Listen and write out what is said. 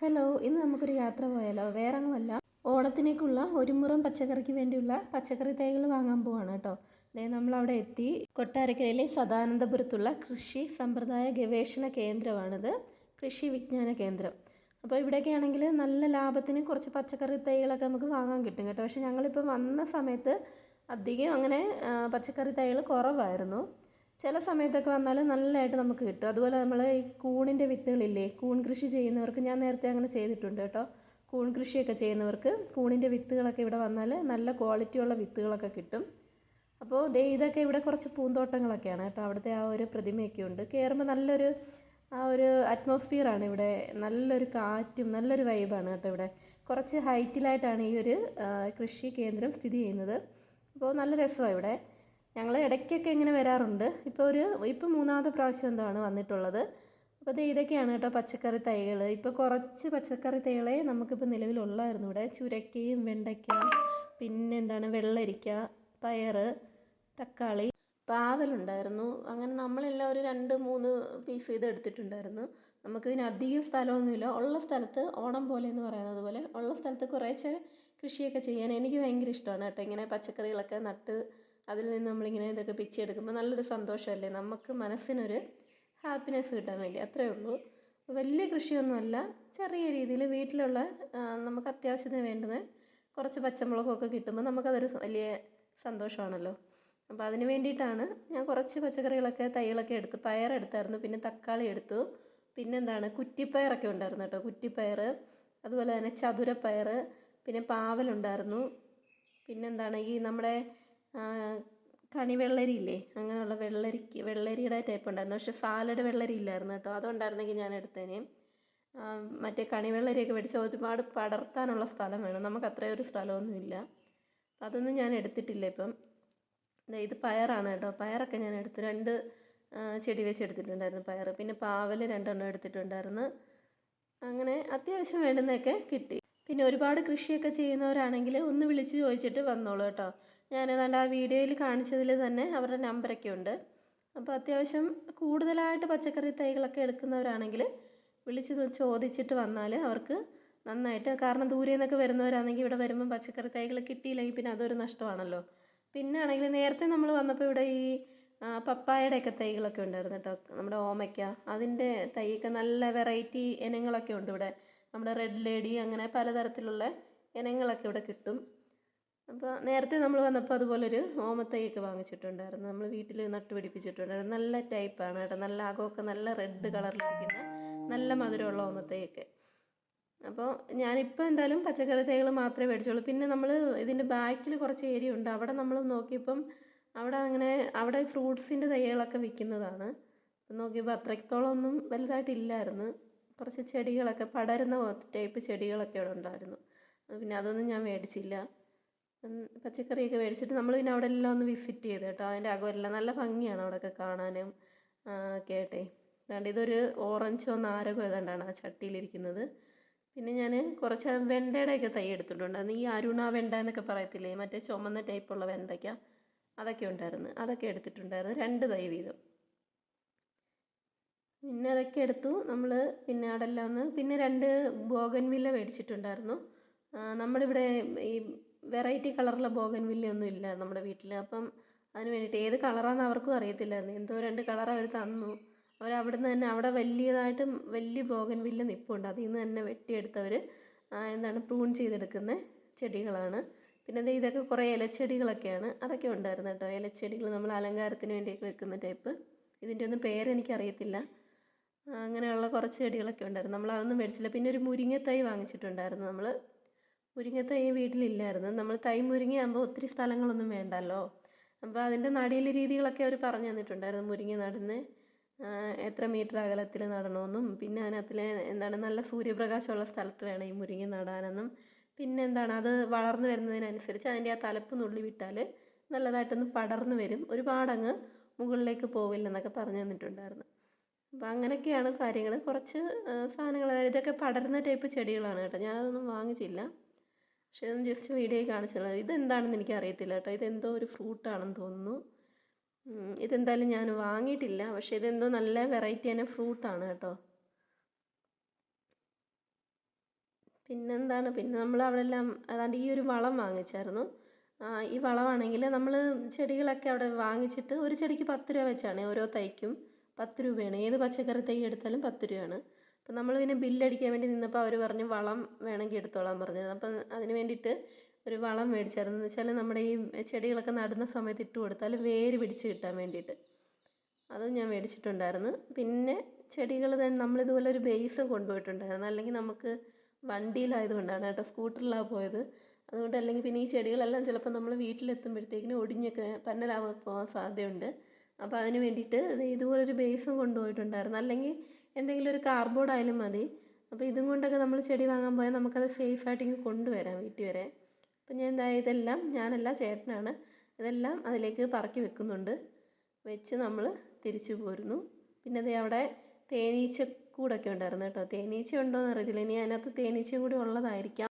Hello, ഇന്ന് നമുക്കൊരു യാത്ര പോയാലോ? വേറെങ്ങുമല്ല, ഓണത്തിനേക്കുള്ള ഒരു മുറം പച്ചക്കറിക്ക് വേണ്ടിയുള്ള പച്ചക്കറി തൈകൾ വാങ്ങാൻ പോവാണ് കേട്ടോ. നമ്മളവിടെ എത്തി. കൊട്ടാരക്കരയിലെ സദാനന്ദപുരത്തുള്ള കൃഷി സമ്പ്രദായ ഗവേഷണ കേന്ദ്രമാണിത്, കൃഷി വിജ്ഞാന കേന്ദ്രം. അപ്പോൾ ഇവിടെയൊക്കെ ആണെങ്കിൽ നല്ല ലാഭത്തിന് കുറച്ച് പച്ചക്കറി തൈകളൊക്കെ നമുക്ക് വാങ്ങാൻ കിട്ടും കേട്ടോ. പക്ഷേ ഞങ്ങളിപ്പോൾ വന്ന സമയത്ത് അധികം അങ്ങനെ പച്ചക്കറി തൈകൾ കുറവായിരുന്നു. ചില സമയത്തൊക്കെ വന്നാൽ നല്ലതായിട്ട് നമുക്ക് കിട്ടും. അതുപോലെ നമ്മൾ ഈ കൂണിൻ്റെ വിത്തുകളില്ലേ, കൂൺ കൃഷി ചെയ്യുന്നവർക്ക്, ഞാൻ നേരത്തെ അങ്ങനെ ചെയ്തിട്ടുണ്ട് കേട്ടോ. കൂൺ കൃഷിയൊക്കെ ചെയ്യുന്നവർക്ക് കൂണിൻ്റെ വിത്തുകളൊക്കെ ഇവിടെ വന്നാൽ നല്ല ക്വാളിറ്റിയുള്ള വിത്തുകളൊക്കെ കിട്ടും. അപ്പോൾ ഇതൊക്കെ ഇവിടെ കുറച്ച് പൂന്തോട്ടങ്ങളൊക്കെയാണ് കേട്ടോ. അവിടുത്തെ ആ ഒരു പ്രതിമയൊക്കെ ഉണ്ട്. കയറുമ്പോൾ നല്ലൊരു ആ ഒരു അറ്റ്മോസ്ഫിയറാണ് ഇവിടെ. നല്ലൊരു കാറ്റും നല്ലൊരു വൈബാണ് കേട്ടോ. ഇവിടെ കുറച്ച് ഹൈറ്റിലായിട്ടാണ് ഈ ഒരു കൃഷി കേന്ദ്രം സ്ഥിതി ചെയ്യുന്നത്. അപ്പോൾ നല്ല രസമാണ് ഇവിടെ. ഞങ്ങൾ ഇടയ്ക്കൊക്കെ ഇങ്ങനെ വരാറുണ്ട്. ഇപ്പോൾ മൂന്നാമത്തെ പ്രാവശ്യം എന്താണ് വന്നിട്ടുള്ളത്. അപ്പോൾ ഇതൊക്കെയാണ് കേട്ടോ പച്ചക്കറി തൈകൾ. ഇപ്പോൾ കുറച്ച് പച്ചക്കറി തൈകളെ നമുക്കിപ്പോൾ നിലവിലുള്ളായിരുന്നു ഇവിടെ. ചുരക്കയും വെണ്ടയ്ക്ക, പിന്നെന്താണ് വെള്ളരിക്ക, പയർ, തക്കാളി, പാവലുണ്ടായിരുന്നു. അങ്ങനെ നമ്മളെല്ലാം ഒരു 2-3 പീസ് ഇത് എടുത്തിട്ടുണ്ടായിരുന്നു. നമുക്ക് പിന്നെ അധികം സ്ഥലമൊന്നുമില്ല. ഉള്ള സ്ഥലത്ത് ഓണം പോലെ എന്ന് പറയുന്നത് പോലെ ഉള്ള സ്ഥലത്ത് കുറേശ്ശെ കൃഷിയൊക്കെ ചെയ്യാൻ എനിക്ക് ഭയങ്കര ഇഷ്ടമാണ് കേട്ടോ. ഇങ്ങനെ പച്ചക്കറികളൊക്കെ നട്ട് അതിൽ നിന്ന് നമ്മളിങ്ങനെ ഇതൊക്കെ പിച്ചെടുക്കുമ്പോൾ നല്ലൊരു സന്തോഷമല്ലേ, നമുക്ക് മനസ്സിനൊരു ഹാപ്പിനെസ് കിട്ടാൻ വേണ്ടി. അത്രയേ ഉള്ളൂ. വലിയ കൃഷിയൊന്നുമല്ല, ചെറിയ രീതിയിൽ വീട്ടിലുള്ള നമുക്ക് അത്യാവശ്യത്തിന് വേണ്ടുന്ന കുറച്ച് പച്ചമുളകൊക്കെ കിട്ടുമ്പോൾ നമുക്കതൊരു വലിയ സന്തോഷമാണല്ലോ. അപ്പോൾ അതിന് വേണ്ടിയിട്ടാണ് ഞാൻ കുറച്ച് പച്ചക്കറികളൊക്കെ തൈകളൊക്കെ എടുത്ത്. പയറെടുത്തായിരുന്നു, പിന്നെ തക്കാളി എടുത്തു, പിന്നെന്താണ് കുറ്റിപ്പയറൊക്കെ ഉണ്ടായിരുന്നു കേട്ടോ. കുറ്റിപ്പയർ, അതുപോലെ തന്നെ ചതുരപ്പയർ, പിന്നെ പാവലുണ്ടായിരുന്നു. പിന്നെന്താണ് ഈ നമ്മുടെ കണിവെള്ളരി ഇല്ലേ, അങ്ങനെയുള്ള വെള്ളരിയുടെ ടൈപ്പ് ഉണ്ടായിരുന്നു. പക്ഷേ സാലഡ് വെള്ളരി ഇല്ലായിരുന്നു കേട്ടോ. അതുണ്ടായിരുന്നെങ്കിൽ ഞാൻ എടുത്തേനെ. മറ്റേ കണിവെള്ളരിയൊക്കെ മേടിച്ചാൽ ഒരുപാട് പടർത്താനുള്ള സ്ഥലം വേണം. നമുക്ക് അത്രയും ഒരു സ്ഥലമൊന്നുമില്ല. അതൊന്നും ഞാൻ എടുത്തിട്ടില്ല ഇപ്പം. ഇത് പയറാണ് കേട്ടോ. പയറൊക്കെ ഞാൻ എടുത്തു. 2 ചെടി വെച്ച് എടുത്തിട്ടുണ്ടായിരുന്നു പയർ. പിന്നെ പാവൽ 2 എണ്ണം എടുത്തിട്ടുണ്ടായിരുന്നു. അങ്ങനെ അത്യാവശ്യം വേണ്ടുന്നതൊക്കെ കിട്ടി. പിന്നെ ഒരുപാട് കൃഷിയൊക്കെ ചെയ്യുന്നവരാണെങ്കിൽ ഒന്ന് വിളിച്ച് ചോദിച്ചിട്ട് വന്നോളൂ കേട്ടോ. ഞാൻ ഏതാണ്ട് ആ വീഡിയോയിൽ കാണിച്ചതിൽ തന്നെ അവരുടെ നമ്പറൊക്കെ ഉണ്ട്. അപ്പോൾ അത്യാവശ്യം കൂടുതലായിട്ട് പച്ചക്കറി തൈകളൊക്കെ എടുക്കുന്നവരാണെങ്കിൽ വിളിച്ച് ചോദിച്ചിട്ട് വന്നാൽ അവർക്ക് നന്നായിട്ട്, കാരണം ദൂരെ നിന്നൊക്കെ വരുന്നവരാണെങ്കിൽ ഇവിടെ വരുമ്പം പച്ചക്കറി തൈകൾ കിട്ടിയില്ലെങ്കിൽ പിന്നെ അതൊരു നഷ്ടമാണല്ലോ. പിന്നെ ആണെങ്കിൽ നേരത്തെ നമ്മൾ വന്നപ്പോൾ ഇവിടെ ഈ പപ്പായയുടെയൊക്കെ തൈകളൊക്കെ ഉണ്ടായിരുന്നു കേട്ടോ. നമ്മുടെ ഓമയ്ക്ക, അതിൻ്റെ തൈയൊക്കെ നല്ല വെറൈറ്റി ഇനങ്ങളൊക്കെ ഉണ്ട് ഇവിടെ. നമ്മുടെ റെഡ് ലേഡി, അങ്ങനെ പലതരത്തിലുള്ള ഇനങ്ങളൊക്കെ ഇവിടെ കിട്ടും. അപ്പോൾ നേരത്തെ നമ്മൾ വന്നപ്പോൾ അതുപോലൊരു ഓമത്തൈയൊക്കെ വാങ്ങിച്ചിട്ടുണ്ടായിരുന്നു. നമ്മൾ വീട്ടിൽ നട്ടുപിടിപ്പിച്ചിട്ടുണ്ടായിരുന്നു. നല്ല ടൈപ്പാണ് കേട്ടോ. നല്ല അകമൊക്കെ നല്ല റെഡ് കളറിലിരിക്കുന്ന നല്ല മധുരമുള്ള ഓമത്തൈയൊക്കെ. അപ്പോൾ ഞാനിപ്പോൾ എന്തായാലും പച്ചക്കറി തൈകൾ മാത്രമേ മേടിച്ചുള്ളൂ. പിന്നെ നമ്മൾ ഇതിൻ്റെ ബാക്കിൽ കുറച്ച് ഏരിയ ഉണ്ട്. അവിടെ നമ്മൾ നോക്കിയപ്പം അവിടെ ഫ്രൂട്ട്സിൻ്റെ തൈകളൊക്കെ വിൽക്കുന്നതാണ്. നോക്കിയപ്പോൾ അത്രത്തോളം ഒന്നും വലുതായിട്ടില്ലായിരുന്നു. കുറച്ച് ചെടികളൊക്കെ പടരുന്ന ടൈപ്പ് ചെടികളൊക്കെ അവിടെ ഉണ്ടായിരുന്നു. പിന്നെ അതൊന്നും ഞാൻ മേടിച്ചില്ല. പച്ചക്കറിയൊക്കെ മേടിച്ചിട്ട് നമ്മൾ പിന്നെ അവിടെ എല്ലാം ഒന്ന് വിസിറ്റ് ചെയ്ത് കേട്ടോ. അതിൻ്റെ അകമെല്ലാം നല്ല ഭംഗിയാണ് അവിടെയൊക്കെ കാണാനും ഒക്കെ ആയിട്ടേ. അതുകൊണ്ട് ഇതൊരു ഓറഞ്ചോ നാരകോ ഏതാണ്ടാണ് ആ ചട്ടിയിലിരിക്കുന്നത്. പിന്നെ ഞാൻ കുറച്ച് വെണ്ടയുടെയൊക്കെ തൈ എടുത്തിട്ടുണ്ടായിരുന്നു. ഈ അരുണ വെണ്ട എന്നൊക്കെ പറയത്തില്ലേ, മറ്റേ ചുമന്ന ടൈപ്പുള്ള വെണ്ടയ്ക്ക, അതൊക്കെ ഉണ്ടായിരുന്നു. അതൊക്കെ എടുത്തിട്ടുണ്ടായിരുന്നു, 2 തൈ വീതം. പിന്നെ അതൊക്കെ എടുത്തു നമ്മൾ. പിന്നെ അവിടെല്ലാം ഒന്ന്, പിന്നെ 2 ബോഗൻവില്ല മേടിച്ചിട്ടുണ്ടായിരുന്നു. നമ്മളിവിടെ ഈ വെറൈറ്റി കളറുള്ള ബോഗൻവില്ലയൊന്നും ഇല്ല നമ്മുടെ വീട്ടിൽ. അപ്പം അതിന് വേണ്ടിയിട്ട് ഏത് കളറാണെന്ന് അവർക്കും അറിയത്തില്ലായിരുന്നു. എന്തോ 2 കളർ അവർ തന്നു. അവിടുന്ന് തന്നെ അവിടെ വലിയ ബോഗൻവില്ല നിൽപ്പുണ്ട്. അതിൽ നിന്ന് തന്നെ വെട്ടിയെടുത്തവർ പ്രൂൺ ചെയ്തെടുക്കുന്ന ചെടികളാണ്. പിന്നെ ഇതൊക്കെ കുറേ ഇലച്ചെടികളൊക്കെയാണ്. അതൊക്കെ ഉണ്ടായിരുന്നു കേട്ടോ. ഇലച്ചെടികൾ നമ്മൾ അലങ്കാരത്തിന് വേണ്ടിയൊക്കെ വെക്കുന്ന ടൈപ്പ്. ഇതിൻ്റെ ഒന്നും പേരെനിക്കറിയത്തില്ല. അങ്ങനെയുള്ള കുറച്ച് ചെടികളൊക്കെ ഉണ്ടായിരുന്നു. നമ്മളതൊന്നും മേടിച്ചില്ല. പിന്നെ ഒരു മുരിങ്ങത്തൈ വാങ്ങിച്ചിട്ടുണ്ടായിരുന്നു നമ്മൾ. മുരിങ്ങത്തൈ വീട്ടിലില്ലായിരുന്നു. നമ്മൾ തൈ മുരിങ്ങയാകുമ്പോൾ ഒത്തിരി സ്ഥലങ്ങളൊന്നും വേണ്ടല്ലോ. അപ്പോൾ അതിൻ്റെ നടീൽ രീതികളൊക്കെ അവർ പറഞ്ഞു തന്നിട്ടുണ്ടായിരുന്നു. മുരിങ്ങ നടുന്ന എത്ര മീറ്റർ അകലത്തിൽ നടണമെന്നും, പിന്നെ അതിനകത്തിൽ നല്ല സൂര്യപ്രകാശമുള്ള സ്ഥലത്ത് വേണം ഈ മുരിങ്ങ നടാനെന്നും, പിന്നെ അത് വളർന്നു വരുന്നതിനനുസരിച്ച് അതിൻ്റെ ആ തലപ്പ് നുള്ളി വിട്ടാൽ നല്ലതായിട്ടൊന്ന് പടർന്നു വരും, ഒരുപാടങ്ങ് മുകളിലേക്ക് പോവില്ലെന്നൊക്കെ പറഞ്ഞു തന്നിട്ടുണ്ടായിരുന്നു. അപ്പോൾ അങ്ങനെയൊക്കെയാണ് കാര്യങ്ങൾ. കുറച്ച് സാധനങ്ങൾ, ഇതൊക്കെ പടരുന്ന ടൈപ്പ് ചെടികളാണ് കേട്ടോ. ഞാനതൊന്നും വാങ്ങിച്ചില്ല. പക്ഷേ ഇതൊന്ന് ജസ്റ്റ് വീഡിയോയിൽ കാണിച്ചുള്ളത്. ഇതെന്താണെന്ന് എനിക്കറിയത്തില്ല കേട്ടോ. ഇതെന്തോ ഒരു ഫ്രൂട്ടാണെന്ന് തോന്നുന്നു. ഇതെന്തായാലും ഞാൻ വാങ്ങിയിട്ടില്ല. പക്ഷേ ഇതെന്തോ നല്ല വെറൈറ്റി തന്നെ ഫ്രൂട്ടാണ് കേട്ടോ. പിന്നെന്താണ്, പിന്നെ നമ്മൾ അവിടെ എല്ലാം അതാണ്ട് ഈ ഒരു വളം വാങ്ങിച്ചായിരുന്നു. ഈ വളമാണെങ്കിൽ നമ്മൾ ചെടികളൊക്കെ അവിടെ വാങ്ങിച്ചിട്ട് ഒരു ചെടിക്ക് 10 രൂപ വെച്ചാണ് ഓരോ തൈക്കും 10 രൂപയാണ്. ഏത് പച്ചക്കറി തൈ എടുത്താലും 10 രൂപയാണ്. അപ്പം നമ്മൾ പിന്നെ ബില്ലടിക്കാൻ വേണ്ടി നിന്നപ്പോൾ അവർ പറഞ്ഞു വളം വേണമെങ്കിൽ എടുത്തോളാൻ പറഞ്ഞത്. അപ്പം അതിന് വേണ്ടിയിട്ട് ഒരു വളം മേടിച്ചായിരുന്നു. എന്ന് വെച്ചാൽ നമ്മുടെ ഈ ചെടികളൊക്കെ നടുന്ന സമയത്ത് ഇട്ട് കൊടുത്താൽ വേര് പിടിച്ച് കിട്ടാൻ വേണ്ടിയിട്ട് അതും ഞാൻ മേടിച്ചിട്ടുണ്ടായിരുന്നു. പിന്നെ ചെടികൾ നമ്മളിതുപോലെ ഒരു ബേസ് കൊണ്ടുപോയിട്ടുണ്ടായിരുന്നു. അല്ലെങ്കിൽ നമുക്ക് വണ്ടിയിലായതുകൊണ്ടാണ് കേട്ടോ, സ്കൂട്ടറിലാണ് പോയത്. അതുകൊണ്ട് അല്ലെങ്കിൽ പിന്നെ ഈ ചെടികളെല്ലാം ചിലപ്പോൾ നമ്മൾ വീട്ടിലെത്തുമ്പോഴത്തേക്കിനും ഒടിഞ്ഞൊക്കെ പന്നലാവാൻ പോകാൻ സാധ്യതയുണ്ട്. അപ്പോൾ അതിന് വേണ്ടിയിട്ട് ഇതുപോലൊരു ബേസും കൊണ്ടുപോയിട്ടുണ്ടായിരുന്നു. അല്ലെങ്കിൽ എന്തെങ്കിലും ഒരു കാർഡ്ബോർഡ് ആയാലും മതി. അപ്പോൾ ഇതും കൊണ്ടൊക്കെ നമ്മൾ ചെടി വാങ്ങാൻ പോയാൽ നമുക്കത് സേഫായിട്ട് ഇങ്ങ് കൊണ്ടുവരാം വീട്ടിൽ വരെ. അപ്പം ഞാൻ ഇതെല്ലാം ഞാനല്ല ചേട്ടനാണ് ഇതെല്ലാം അതിലേക്ക് പറക്കി വെക്കുന്നുണ്ട്. വെച്ച് നമ്മൾ തിരിച്ചു പോരുന്നു. പിന്നെ അതേ അവിടെ തേനീച്ച കൂടൊക്കെ ഉണ്ടായിരുന്നു കേട്ടോ. തേനീച്ച ഉണ്ടോയെന്ന് അറിയത്തില്ല, ഇനി അതിനകത്ത് തേനീച്ചയും കൂടി ഉള്ളതായിരിക്കാം.